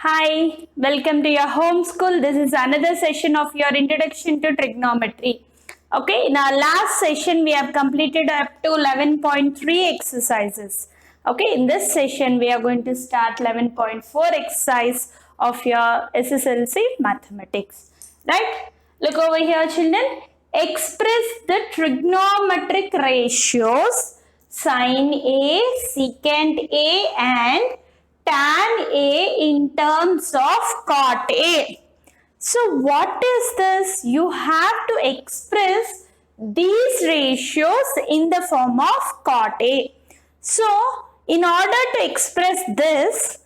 Hi, welcome to your home school. This is another session of your introduction to trigonometry. Okay, in our last session, we have completed up to 11.3 exercises. Okay, in this session, we are going to start 11.4 exercise of your SSLC mathematics. Right? Look over here, children. Express the trigonometric ratios sine A, secant A, and tan A in terms of cot A. So what is this? You have to express these ratios in the form of cot A. So in order to express this,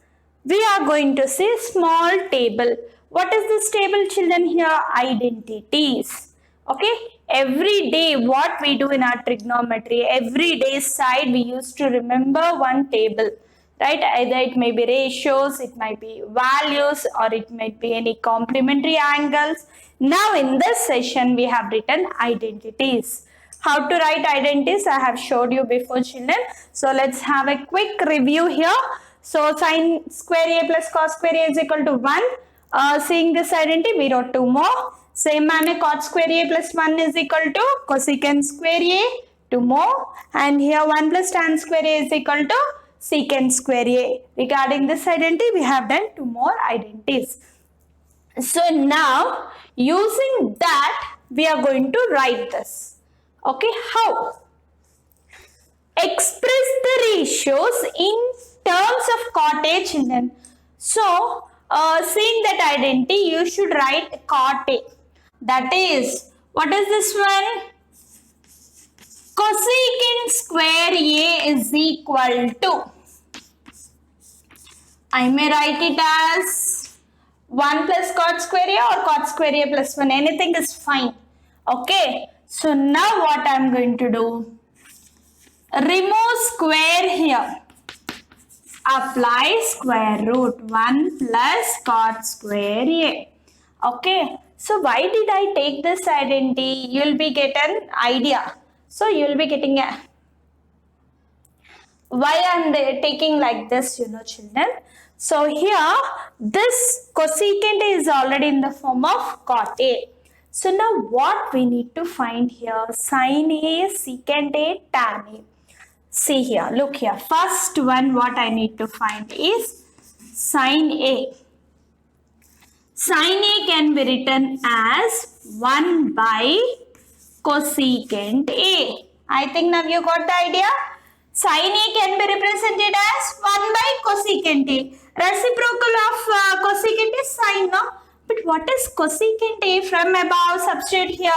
we are going to see small table. What is this table, children? Here, identities. Okay, every day what we do in our trigonometry, every day side we used to remember one table, right? Either it may be ratios, it might be values, or it might be any complementary angles. Now in this session we have written identities. How to write identities I have showed you before, children. So let's have a quick review here. So sine square A plus cos square A is equal to 1. Seeing this identity, we wrote 2 more. Same manner, cot square A plus 1 is equal to cosecant square A, 2 more. And here 1 plus tan square A is equal to secant square A. Regarding this identity, we have done 2 more identities. So now, using that, we are going to write this. Okay, how? Express the ratios in terms of cot A, children. So, seeing that identity, you should write cot A. That is, what is this one? Cosecant square A is equal to, I may write it as 1 plus cot square A or cot square A plus 1. Anything is fine. Okay. So now what I am going to do? Remove square here. Apply square root 1 plus cot square A. Okay. So why did I take this identity? You will be getting an idea. So you will be getting a why I am taking like this, children. So here this cosecant is already in the form of cot A. So now what we need to find here? Sine A, secant A, tan A. See here, look here. First one what I need to find is sine A. Sine A can be written as 1 by cosecant A. I think now you got the idea. Sine A can be represented as 1 by cosecant A. Reciprocal of cosecant is sine, no? But what is cosecant A? From above, substitute here.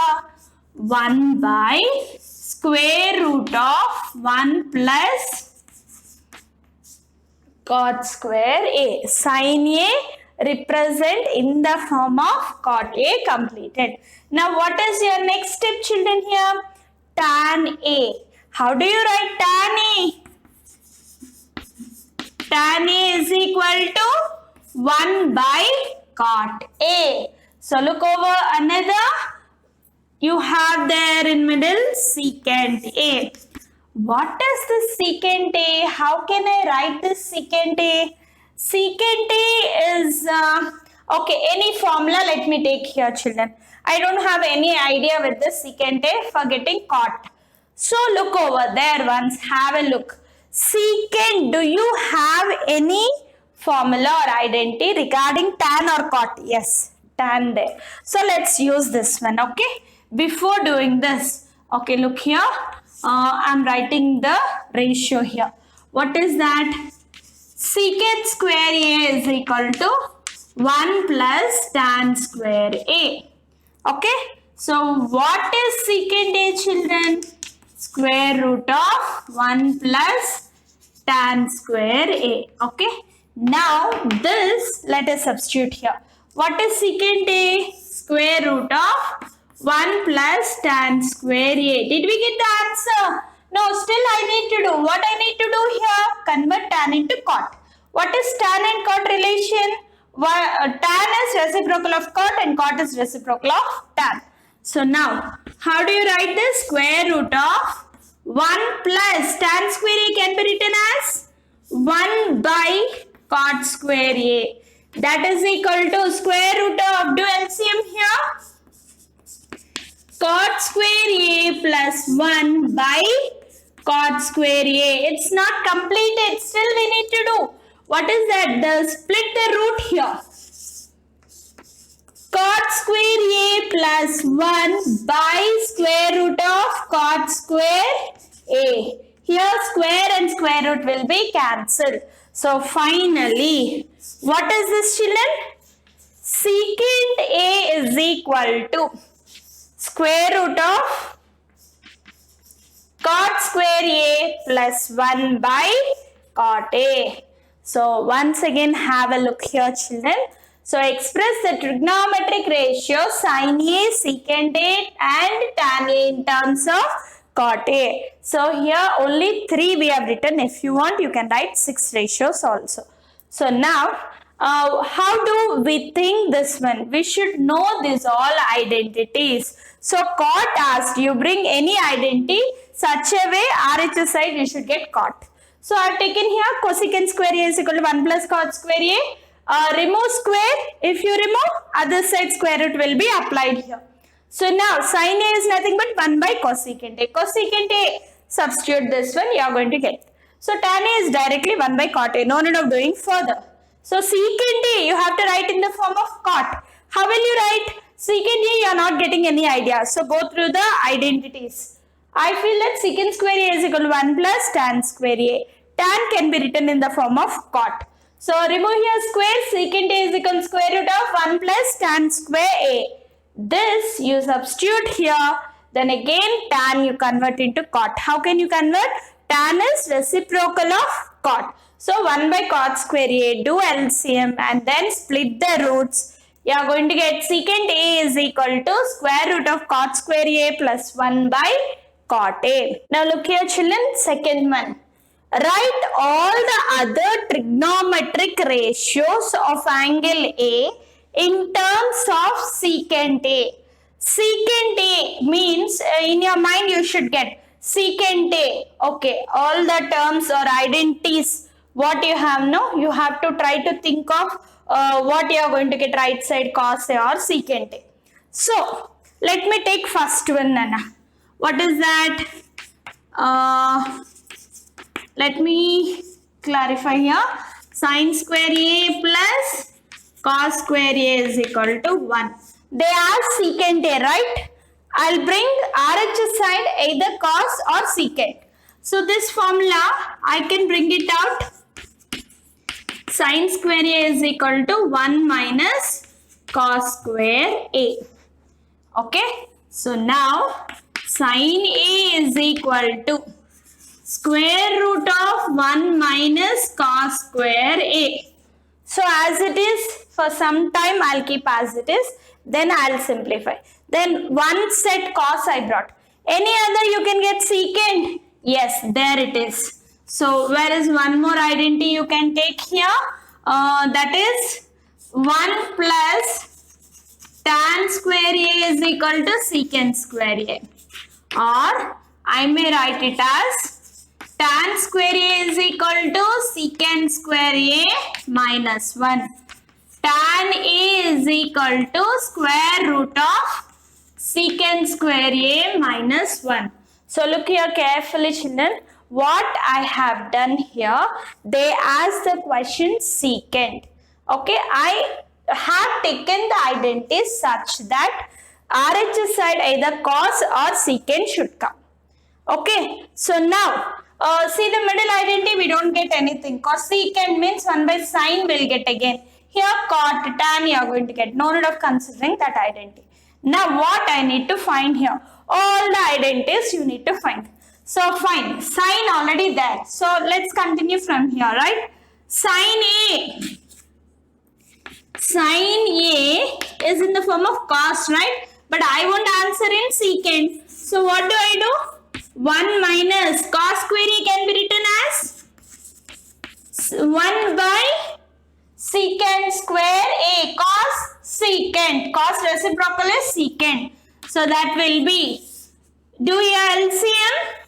1 by square root of 1 plus cot square A. Sine A represent in the form of cot A completed. Now what is your next step, children, here? Tan A. How do you write tan A? Tan A is equal to 1 by cot A. So look over another. You have there in middle secant A. What is this secant A? How can I write this secant A? Secant A is, okay, any formula let me take here, children. I don't have any idea with this secant A for getting cot. So look over there once, have a look. Secant, do you have any formula or identity regarding tan or cot? Yes, tan there. So let's use this one, okay? Before doing this, okay, look here. I'm writing the ratio here. What is that? Secant square A is equal to 1 plus tan square A. Okay. So what is secant A, children? Square root of 1 plus tan square A. Okay. Now this, let us substitute here. What is secant A? Square root of 1 plus tan square A. Did we get the answer? No, still I need to do. What I need to do here? Convert tan into cot. What is tan and cot relation? Tan is reciprocal of cot and cot is reciprocal of tan. So now, how do you write this? Square root of 1 plus tan square A can be written as 1 by cot square A. that is equal to square root of, do LCM here, cot square A plus 1 by cot square A. It's not completed, still we need to do. What is that? Split the root here. Cot square A plus 1 by square root of cot square A. Here square and square root will be cancelled. So finally, what is this, children? Secant A is equal to square root of cot square A plus 1 by cot A. So once again have a look here, children. So express the trigonometric ratio sin A, secant A and tan A in terms of cot A. So here only 3 we have written. If you want, you can write 6 ratios also. So now, how do we think this one? We should know these all identities. So cot asked you bring any identity such a way RHS side you should get cot. So I have taken here cosecant square A is equal to 1 plus cot square A. Remove square. If you remove, other side square root will be applied here. So now sin A is nothing but 1 by cosecant A. Cosecant A, substitute this one, you are going to get. So tan A is directly 1 by cot A. No need of doing further. So secant A, you have to write in the form of cot. How will you write? Secant A, you are not getting any idea. So go through the identities. I feel that secant square A is equal to 1 plus tan square A. Tan can be written in the form of cot. So remove here square, secant A is equal to square root of 1 plus tan square A. This you substitute here, then again tan you convert into cot. How can you convert? Tan is reciprocal of cot. So 1 by cot square A, do LCM and then split the roots. You are going to get secant A is equal to square root of cot square A plus 1 by cot A. Now look here, children, second one. Write all the other trigonometric ratios of angle A in terms of secant A. Secant A means in your mind you should get secant A. Okay, all the terms or identities what you have now, you have to try to think of what you are going to get right side cos A or secant A. So let me take first one, Nana. What is that? Let me clarify here. Sin square A plus cos square A is equal to 1. They are secant A, right? I'll bring RHS side either cos or secant. So this formula, I can bring it out. Sin square A is equal to 1 minus cos square A. Okay. So now, sin A is equal to square root of 1 minus cos square A. So as it is, for some time I'll keep as it is, then I'll simplify. Then one set cos I brought. Any other you can get secant? Yes, there it is. So where is one more identity you can take here? That is 1 plus tan square A is equal to secant square A. Or I may write it as tan square A is equal to secant square A minus 1. Tan A is equal to square root of secant square A minus 1. So look here carefully, children. What I have done here, they asked the question secant. Okay, I have taken the identities such that RHS side either cos or secant should come. Okay, so now see the middle identity, we don't get anything. Cos secant means 1 by sin we'll get again. Here cot tan you are going to get. No need of considering that identity. Now what I need to find here? All the identities you need to find. So fine, sin already there. So let's continue from here, right? Sin A is in the form of cos, right? But I want answer in secant. So what do I do? 1 minus cos square A can be written as 1 by secant square A. Cos secant. Cos reciprocal is secant. So that will be, do your LCM?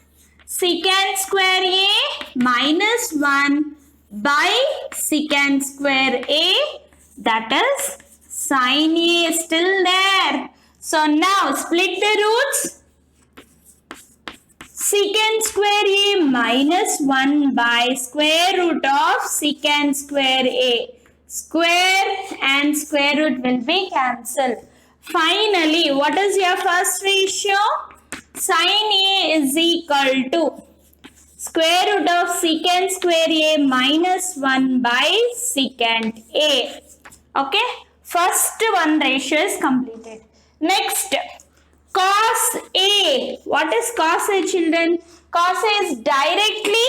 Secant square A minus 1 by secant square A that is sin A is still there. So now split the roots. Secant square A minus 1 by square root of secant square A. Square and square root will be cancelled. Finally, what is your first ratio? Sin A is equal to square root of secant square A minus 1 by secant A. Okay, first one ratio is completed. Next, cos A. What is cos A, children? Cos A is directly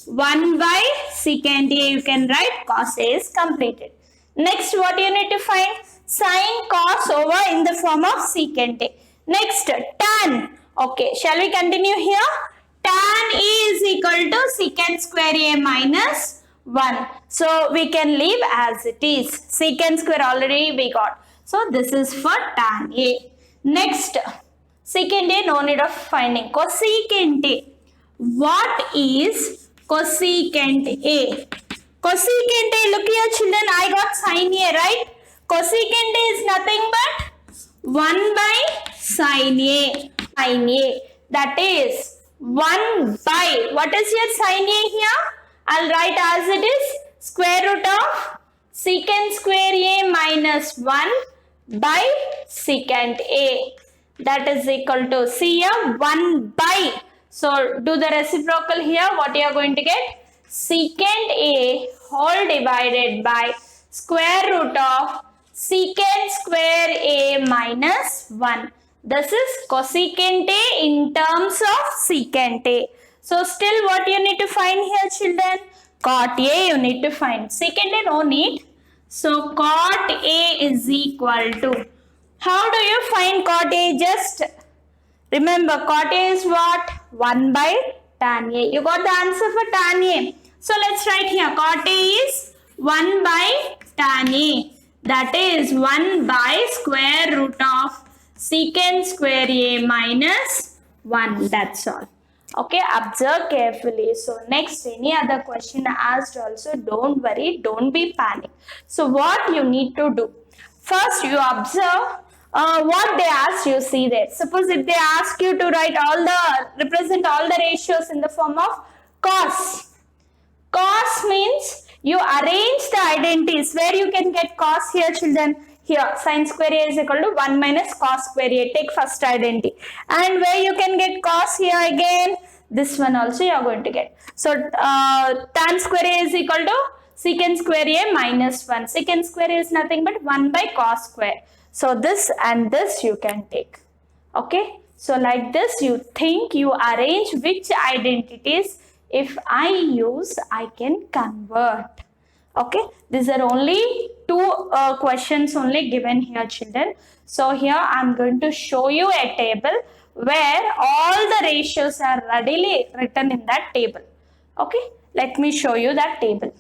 1 by secant A. You can write cos A is completed. Next, what you need to find? Sin cos over in the form of secant A. Next, tan. Okay, shall we continue here? Tan A is equal to secant square A minus 1. So, we can leave as it is. Secant square already we got. So, this is for tan A. Next, secant A, no need of finding. Cosecant A. What is cosecant A? Cosecant A, look here children, I got sin A, right? Cosecant A is nothing but 1 by sin A. Sin A. That is 1 by, what is your sin A here? I'll write as it is square root of secant square A minus 1 by secant A. That is equal to, see here, 1 by. So, do the reciprocal here. What you are going to get? Secant A whole divided by square root of secant square A minus 1. This is cosecant A in terms of secant A. So, still what you need to find here, children? Cot A you need to find. Secant A no need. So, cot A is equal to, how do you find cot A? Just remember, cot A is what? 1 by tan A. You got the answer for tan A. So, let's write here. Cot A is 1 by tan A. That is 1 by square root of secant square A minus 1. That's all. Okay, observe carefully. So, next, any other question asked also, don't worry, don't be panic. So, what you need to do? First, you observe what they asked you, see there. Suppose if they ask you to write represent all the ratios in the form of cos. Cos means you arrange the identities where you can get cos here, children. Here, sin square A is equal to 1 minus cos square A. Take first identity. And where you can get cos here again, this one also you are going to get. So, tan square A is equal to secant square A minus 1. Secant square A is nothing but 1 by cos square. So, this and this you can take. Okay. So, like this you think, you arrange which identities if I use, I can convert. Okay. These are only two questions only given here, children. So, here I am going to show you a table where all the ratios are readily written in that table. Okay. Let me show you that table.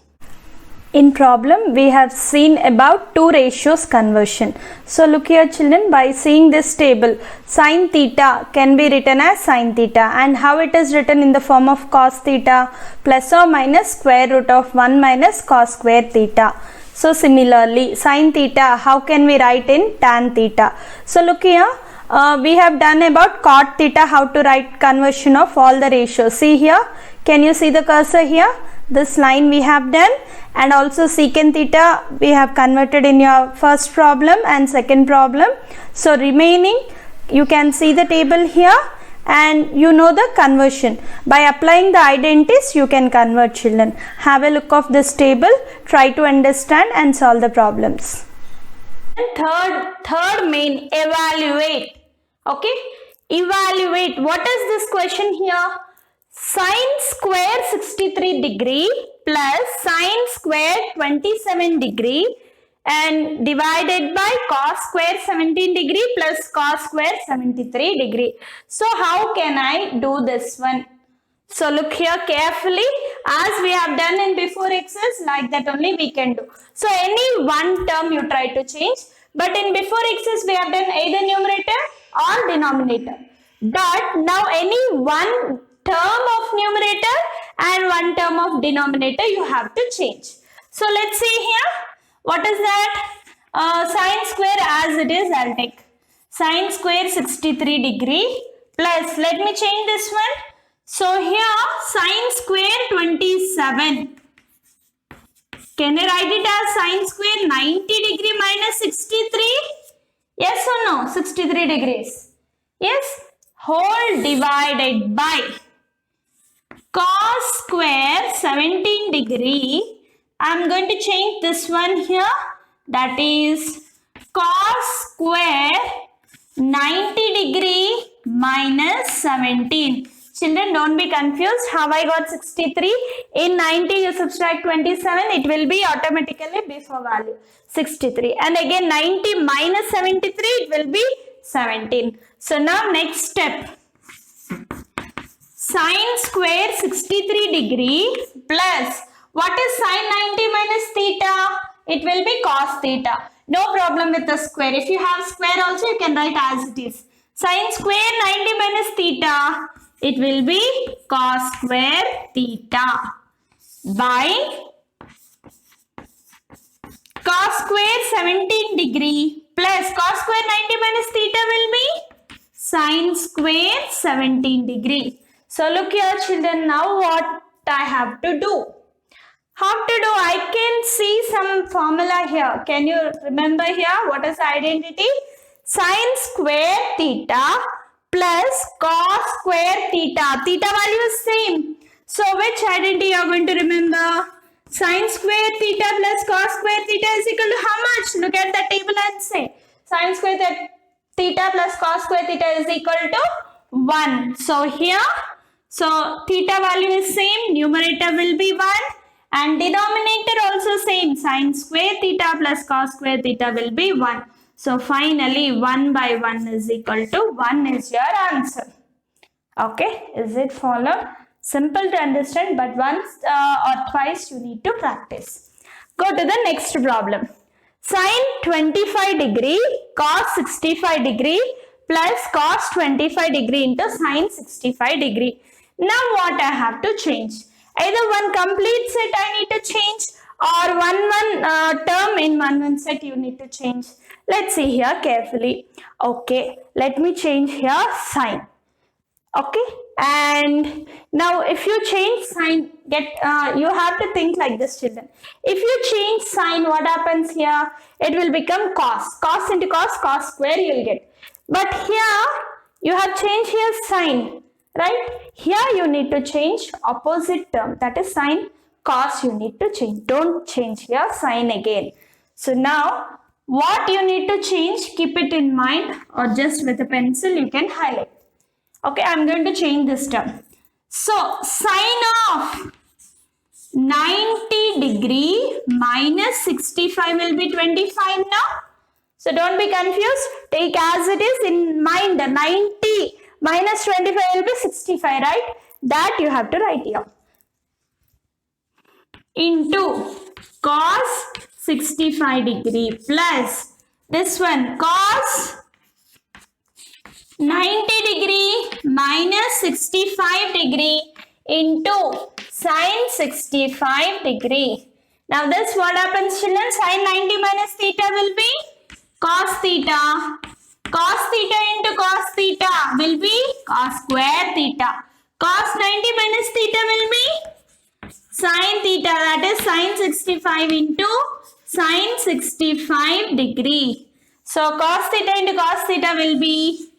In problem, we have seen about two ratios conversion. So, look here children, by seeing this table, sin theta can be written as sin theta, and how it is written in the form of cos theta plus or minus square root of 1 minus cos square theta. So, similarly, sin theta, how can we write in tan theta? So, look here, we have done about cot theta, how to write conversion of all the ratios. See here, can you see the cursor here? This line we have done, and also secant theta we have converted in your first problem and second problem. So, remaining you can see the table here and you know the conversion. By applying the identities you can convert, children. Have a look of this table, try to understand and solve the problems. And third main, evaluate. Okay, evaluate. What is this question here? Sin square 63 degree plus sin square 27 degree and divided by cos square 17 degree plus cos square 73 degree. So, how can I do this one? So, look here carefully, as we have done in before exercise, like that only we can do. So, any one term you try to change, but in before exercise we have done either numerator or denominator. But now any one term of numerator and one term of denominator you have to change. So, let's see here. What is that? Sine square as it is, I'll take. Sine square 63 degree plus, let me change this one. So here sine square 27. Can I write it as sine square 90 degree minus 63? Yes or no? 63 degrees. Yes. Whole divided by cos square 17 degree. I am going to change this one here. That is cos square 90 degree minus 17. Children, don't be confused. How I got 63? In 90 you subtract 27. It will be automatically before value 63. And again 90 minus 73. It will be 17. So now next step. Sine square 63 degree plus, what is sine 90 minus theta? It will be cos theta. No problem with the square. If you have square also, you can write as it is. Sine square 90 minus theta, it will be cos square theta by cos square 17 degree plus cos square 90 minus theta will be sine square 17 degree. So look here children, now what I have to do? How to do? I can see some formula here. Can you remember here? What is identity? Sine square theta plus cos square theta. Theta value is same. So which identity you are going to remember? Sine square theta plus cos square theta is equal to how much? Look at the table and say. Sine square theta plus cos square theta is equal to 1. So here, so theta value is same. Numerator will be 1. And denominator also same. Sine square theta plus cos square theta will be 1. So finally 1 by 1 is equal to 1 is your answer. Okay, is it followed? Simple to understand, but once or twice you need to practice. Go to the next problem. Sine 25 degree cos 65 degree plus cos 25 degree into sine 65 degree. Now what I have to change? Either one complete set I need to change, or one term in one set you need to change. Let's see here carefully. Okay, let me change here sine. Okay, and now if you change sine, you have to think like this children. If you change sine, what happens here? It will become cos. Cos into cos, cos square you will get. But here you have changed here sine. Right? Here you need to change opposite term, that is sine, cos you need to change. Don't change here sine again. So now what you need to change, keep it in mind, or just with a pencil you can highlight. Okay, I am going to change this term. So sine of 90 degree minus 65 will be 25 now. So don't be confused. Take as it is in mind. 90 minus 25 will be 65, right? That you have to write here. Into cos 65 degree plus this one cos 90 degree minus 65 degree into sine 65 degree. Now this what happens children? Sine 90 minus theta will be cos theta. Cos theta into cos theta will be cos square theta. Cos 90 minus theta will be sine theta, that is sine 65 into sine 65 degree. So cos theta into cos theta will be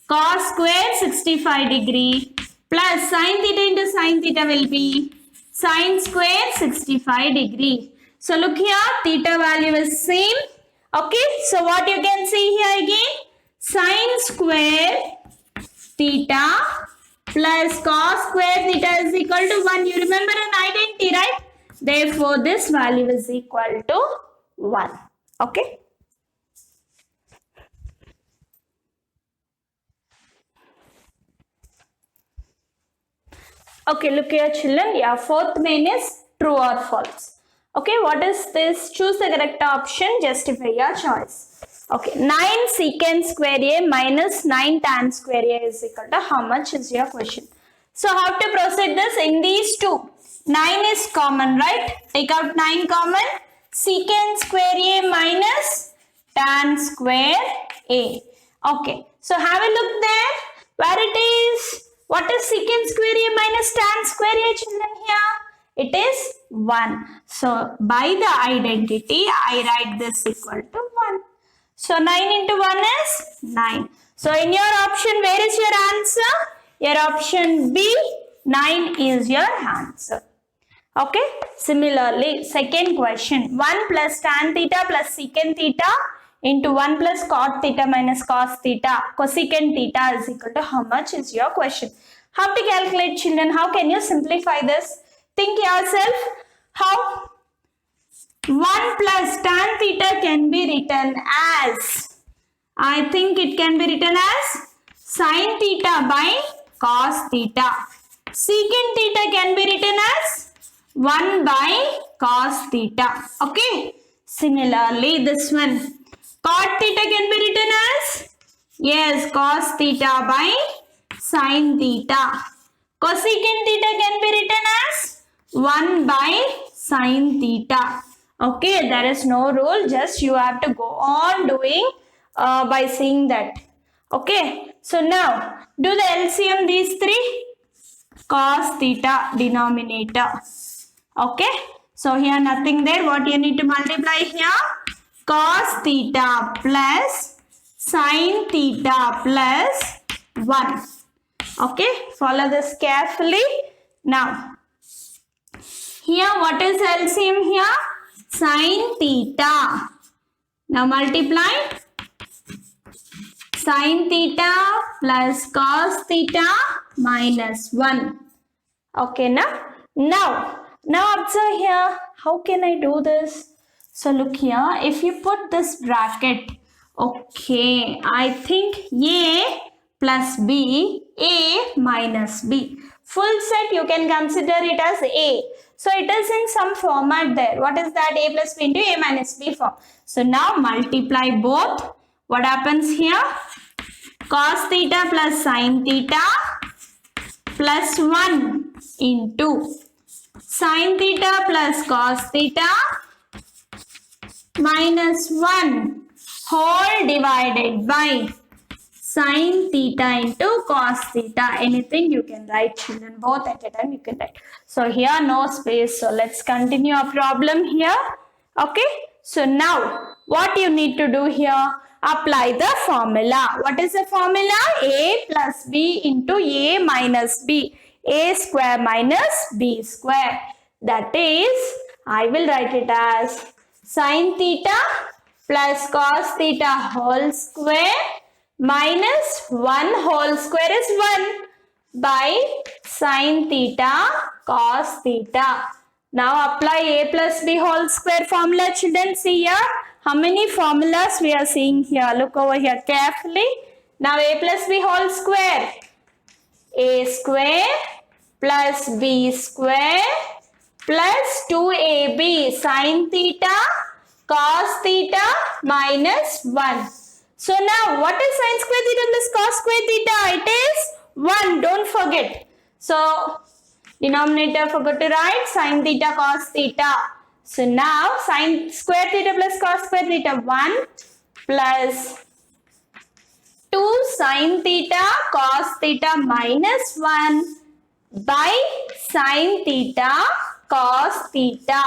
cos square 65 degree plus sine theta into sine theta will be sine square 65 degree. So look here, theta value is same. Okay, so what you can see here again? Sine square theta plus cos square theta is equal to 1. You remember an identity, right? Therefore, this value is equal to 1. Okay. Okay, look here children. Yeah, fourth main is true or false. Okay, what is this? Choose the correct option. Justify your choice. Okay, 9 secant square A minus 9 tan square A is equal to how much is your question? So how to proceed this? In these two, 9 is common, right? Take out 9 common. secant square A minus tan square A. Okay, so have a look there where it is. What is secant square A minus tan square A, children? Here it is 1. So by the identity I write this equal to 1. So 9 into 1 is 9. So in your option, where is your answer? Your option B, 9 is your answer. Okay, similarly, second question, 1 plus tan theta plus secant theta into 1 plus cot theta minus cos theta cosecant theta is equal to how much is your question. How to calculate, children? How can you simplify this? Think yourself. How? 1 plus tan theta can be written as, I think it can be written as sin theta by cos theta. Secant theta can be written as 1 by cos theta. Okay. Similarly, this one, cot theta can be written as, yes, cos theta by sin theta. Cosecant theta can be written as 1 by sin theta. Okay, there is no rule, just you have to go on doing by seeing that. Okay, so now do the LCM these three. Cos theta denominator. Okay, so here nothing there. What you need to multiply here? Cos theta plus sin theta plus 1. Okay, follow this carefully. Now, here what is LCM here? Sin theta. Now multiply sin theta plus cos theta minus 1. Okay, now observe here. How can I do this? So look here. If you put this bracket, okay, I think A plus B, A minus B. Full set you can consider it as A. So it is in some format there. What is that? A plus B into A minus B form. So now multiply both. What happens here? Cos theta plus sin theta plus 1 into sin theta plus cos theta minus 1 whole divided by sin theta into cos theta. Anything you can write, children. Both at a time you can write. So here no space. So let's continue our problem here. Okay. So now what you need to do here? Apply the formula. What is the formula? A plus B into A minus B. A square minus B square. That is, I will write it as sin theta plus cos theta whole square minus 1 whole square is 1 by sin theta cos theta. Now apply A plus B whole square formula, children. See here. How many formulas we are seeing here? Look over here carefully. Now A plus B whole square. A square plus B square plus 2AB sin theta cos theta minus 1. So now what is sin square theta plus cos square theta? It is 1. Don't forget. So denominator forgot to write sin theta cos theta. So now sin square theta plus cos square theta 1 plus 2 sin theta cos theta minus 1 by sin theta cos theta.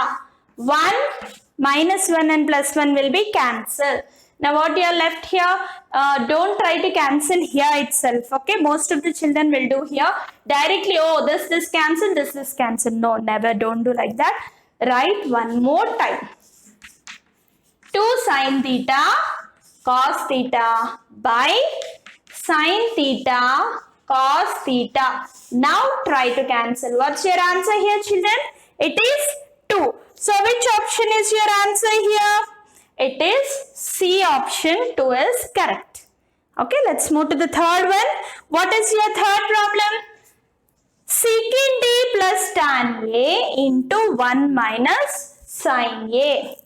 1 minus 1 and plus 1 will be cancelled. Now what you are left here, don't try to cancel here itself. Okay, most of the children will do here directly. Oh, this cancel, this cancel. No, never, don't do like that. Write one more time. 2 sin theta cos theta by sin theta cos theta. Now try to cancel. What's your answer here, children? It is 2. So which option is your answer here? It is C option 2 is correct. Okay, let's move to the third one. What is your third problem? Secant A plus tan A into 1 minus sin A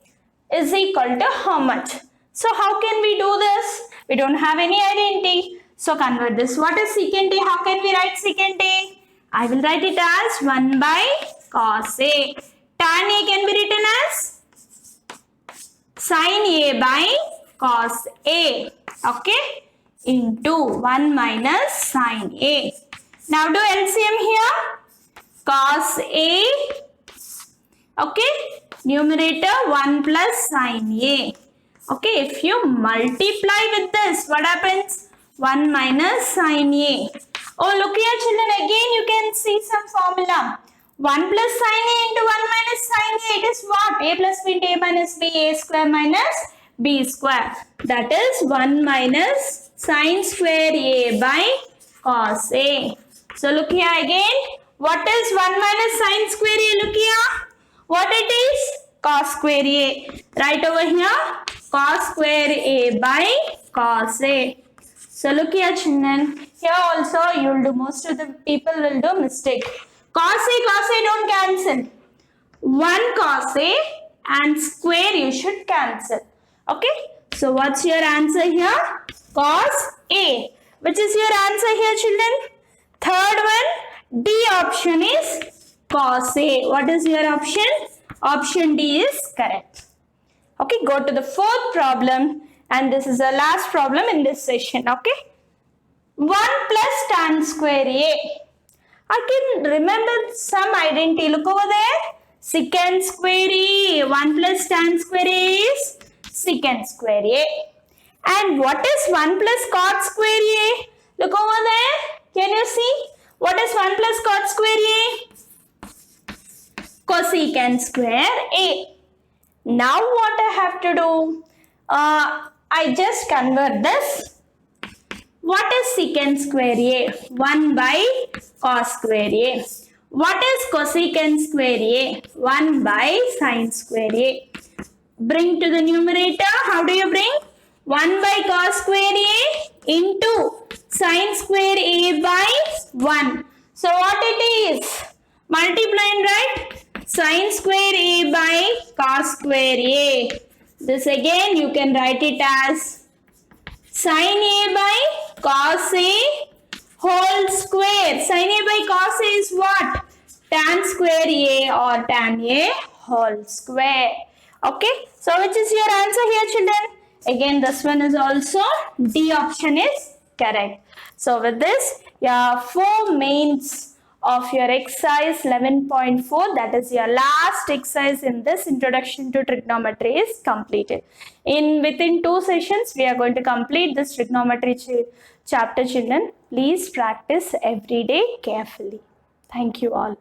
is equal to how much? So how can we do this? We don't have any identity. So convert this. What is secant A? How can we write secant A? I will write it as 1 by cos A. Tan A can be written as sin A by cos A, okay, into 1 minus sin A. Now do LCM here. Cos A, okay, numerator 1 plus sin A. Okay, if you multiply with this, what happens? 1 minus sin A. Oh, look here children, again you can see some formula. 1 plus sin A into 1 minus sin A, it is what? A plus B into A minus B, A square minus B square. That is 1 minus sin square A by cos A. So look here again. What is 1 minus sin square A? Look here. What it is? Cos square A. Right over here. Cos square A by cos A. So look here children. Here also you will do, most of the people will do mistake. Cos A don't cancel. 1 cos A and square you should cancel. Okay. So what's your answer here? Cos A. Which is your answer here children? Third one, D option is cos A. What is your option? Option D is correct. Okay, go to the fourth problem, and this is the last problem in this session. Okay, 1 plus tan square A. I can remember some identity. Look over there. Secant square A. 1 plus tan square A is secant square A. And what is 1 plus cot square A? Look over there. Can you see? What is 1 plus cot square A? Cosecant square A. Now what I have to do? I just convert this. What is secant square A? 1 by cos square A. What is cosecant square A? 1 by sin square A. Bring to the numerator. How do you bring? 1 by cos square A into sin square A by 1. So what it is? Multiplying, right? Sin square A by cos square A. This again you can write it as sin A by cos A whole square. Sin A by cos A is what? Tan square A or tan A whole square. Okay. So which is your answer here children? Again this one is also D option is correct. So with this, your 4 mains of your exercise 11.4, that is your last exercise in this introduction to trigonometry, is completed. Within 2 sessions, we are going to complete this trigonometry chapter children. Please practice every day carefully. Thank you all.